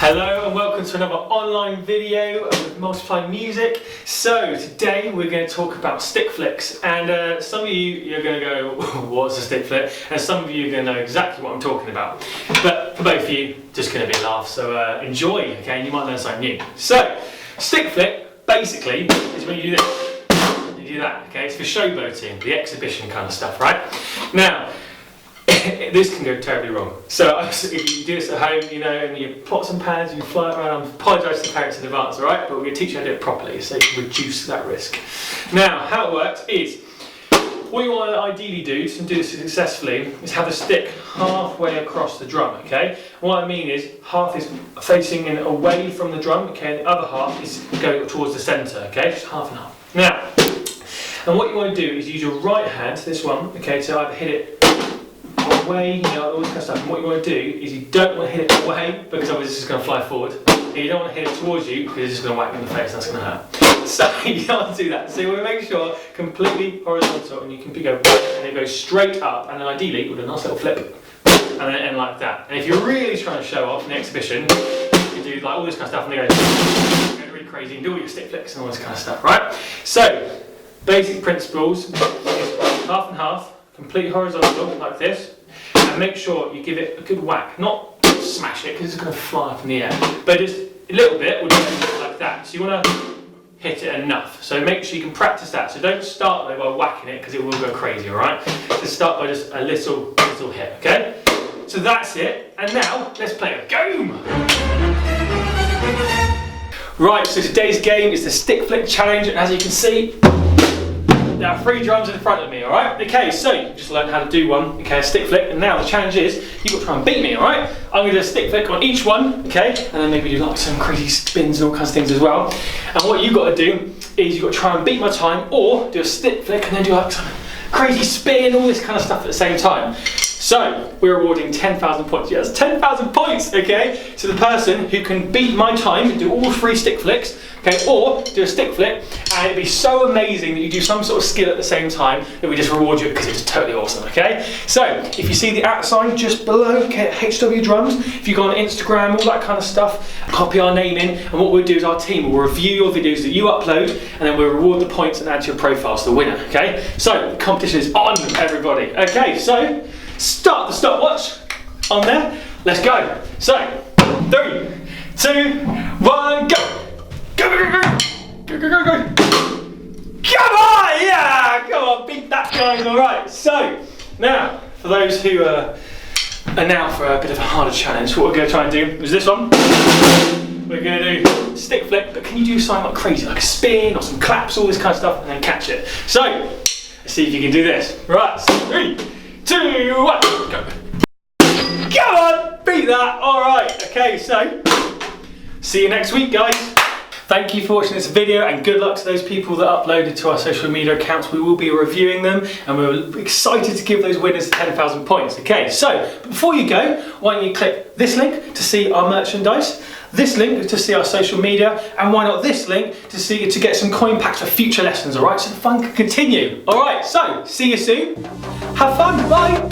Hello and welcome to another online video with Multiply Music. So today we're going to talk about stick flicks, and some of you're going to go, what's a stick flick? And some of you are going to know exactly what I'm talking about. But for both of you, just going to be a laugh, so enjoy, okay? You might learn something new. So, stick flick basically is when you do this. You do that, okay? It's for showboating, the exhibition kind of stuff, right? Now, this can go terribly wrong. So if you do this at home, you know, and you pots and pans, you fly it around, I apologise to the parents in advance, alright? But we're going to teach you how to do it properly so you can reduce that risk. Now, how it works is, what you want to ideally do to do this successfully is have the stick halfway across the drum, okay? What I mean is, half is facing in away from the drum, okay, and the other half is going towards the centre, okay? Just half and half. Now, and what you want to do is use your right hand, this one, okay, to either hit it away, you know, all this kind of stuff. And what you want to do is you don't want to hit it away because otherwise it's just going to fly forward. And you don't want to hit it towards you because it's just going to whack you in the face and that's going to hurt. So you don't want to do that. So you want to make sure completely horizontal, and you can go right and it goes straight up, and then ideally with a nice little flip and then end like that. And if you're really trying to show off in the exhibition, you do like all this kind of stuff and they go really crazy and do all your stick flicks and all this kind of stuff, right? So basic principles: half and half, complete horizontal like this. And make sure you give it a good whack, not smash it because it's going to fly up in the air, but just a little bit will do it like that. So you want to hit it enough. So make sure you can practice that. So don't start though by whacking it because it will go crazy, alright? Just start by just a little hit, okay? So that's it. And now let's play a game. Right, so today's game is the stick flick challenge, and as you can see, there are 3 drums in front of me, alright? Okay, so you just learned how to do one, okay, a stick flick, and now the challenge is, you've got to try and beat me, alright? I'm going to do a stick flick on each one, okay? And then maybe do like some crazy spins and all kinds of things as well. And what you've got to do is you've got to try and beat my time, or do a stick flick and then do like some crazy spin, all this kind of stuff at the same time. So, we're awarding 10,000 points. Yes, 10,000 points, okay? To the person who can beat my time and do all 3 stick flicks, okay? Or do a stick flick, and it'd be so amazing that you do some sort of skill at the same time that we just reward you because it's totally awesome, okay? So, if you see the @ sign just below, okay, HW Drums, if you go on Instagram, all that kind of stuff, copy our name in, and what we'll do is our team will review your videos that you upload, and then we'll reward the points and add to your profile to the winner, okay? So, the competition is on, everybody. Okay, so, start the stopwatch on there. Let's go. So, 3, 2, 1, go. Go, go, go, go. Go, go, go, go. Come on, yeah, come on, beat that guy. All right. So, now, for those who are now for a bit of a harder challenge, what we're going to try and do is this one. We're going to do stick flick, but can you do something like crazy, like a spin or some claps, all this kind of stuff, and then catch it. So, let's see if you can do this. Right, 3, 2, 1, go. Come on, beat that. All right. Okay, so see you next week, guys. Thank you for watching this video, and good luck to those people that uploaded to our social media accounts. We will be reviewing them, and we're excited to give those winners 10,000 points. Okay, so before you go, why don't you click this link to see our merchandise, this link to see our social media, and why not this link to get some coin packs for future lessons, alright? So the fun can continue. Alright, so see you soon. Have fun, bye!